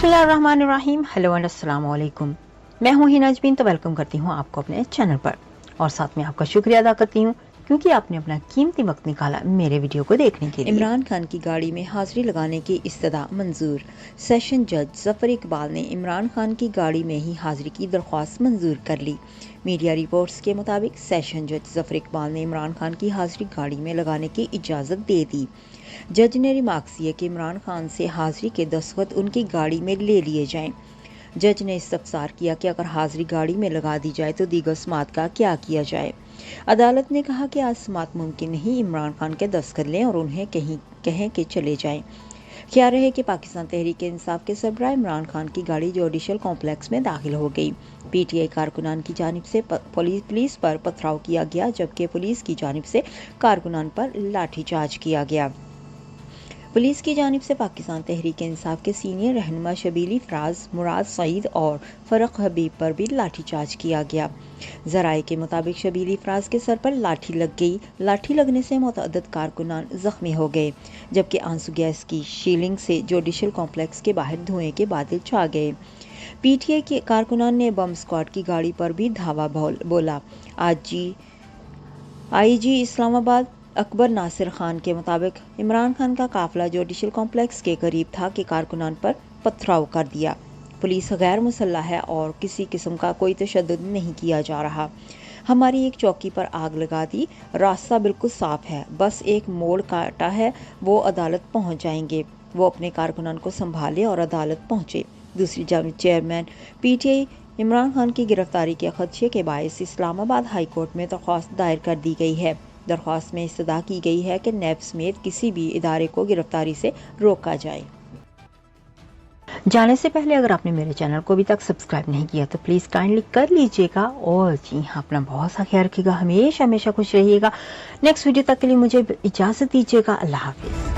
बिस्मिल्लाहिर्रहमानिर्रहीम। Hello and अस्सलाम वालेकुम। मैं हूं हिना अजमीन, तो वेलकम करती हूं आपको अपने चैनल पर और साथ में आपका शुक्रिया अदा करती हूं क्योंकि आपने अपना कीमती वक्त निकाला मेरे वीडियो को देखने के लिए। इमरान खान की गाड़ी में हाजिरी लगाने की इस्तदा मंजूर। सेशन जज जफर इकबाल ने इमरान खान की गाड़ी में ही हाजिरी की दरख्वास्त मंजूर कर ली। मीडिया रिपोर्ट्स के मुताबिक सेशन जज जफर इकबाल ने इमरान खान की हाजिरी गाड़ी में लगाने की इजाज़त दे दी। जज ने रिमार्क्स किए कि इमरान खान से हाजिरी के दस्तखत उनकी गाड़ी में ले लिए जाएं। जज ने इस्तफसार किया कि अगर हाजिरी गाड़ी में लगा दी जाए तो दीगर समात का क्या किया जाए। अदालत ने कहा कि आज समात मुमकिन नहीं, इमरान खान के दस्तखत लें और उन्हें कहें कि चले जाएं। ख्याल रहे कि पाकिस्तान तहरीक इंसाफ के सरबराह इमरान खान की गाड़ी जुडिशल कॉम्प्लेक्स में दाखिल हो गई। पीटीआई कारकुनान की जानिब से पुलिस पर पथराव किया गया, जबकि पुलिस की जानिब से कारकुनान पर लाठीचार्ज किया गया। पुलिस की जानिब से पाकिस्तान तहरीक इंसाफ के सीनियर रहनुमा शबीली फराज, मुराद सईद और फरक हबीब पर भी लाठीचार्ज किया गया। जराये के मुताबिक शबीली फराज के सर पर लाठी लग गई। लाठी लगने से मुतअद्दिद कारकुनान जख्मी हो गए, जबकि आंसू गैस की शीलिंग से जुडिशल कॉम्प्लेक्स के बाहर धुएं के बादल छा गए। पीटीआई के कारकुनान ने बम स्क्वाड की गाड़ी पर भी धावा बोला। आईजी इस्लामाबाद अकबर नासिर खान के मुताबिक इमरान खान का काफिला जुडिशल कॉम्प्लेक्स के करीब था कि कारकुनान पर पथराव कर दिया। पुलिस गैर मुसल्लह है और किसी किस्म का कोई तशद्दुद नहीं किया जा रहा। हमारी एक चौकी पर आग लगा दी, रास्ता बिल्कुल साफ है, बस एक मोड़ काटा है, वो अदालत पहुंच जाएंगे। वो अपने कारकुनान को संभाले और अदालत पहुंचे। दूसरी जानिब चेयरमैन पीटीआई इमरान खान की गिरफ्तारी के खदशे के बायस इस्लामाबाद हाई कोर्ट में दरख्वास्त दायर कर दी गई है। दरख्वास्त में इस्तदा की गई है कि नैब समेत किसी भी इदारे को गिरफ्तारी से रोका जाए। जाने से पहले अगर आपने मेरे चैनल को अभी तक सब्सक्राइब नहीं किया तो प्लीज़ काइंडली कर लीजिएगा और जी हाँ, अपना बहुत सा ख्याल रखिएगा, हमेशा खुश रहिएगा। नेक्स्ट वीडियो तक के लिए मुझे इजाज़त दीजिएगा। अल्लाह हाफिज़।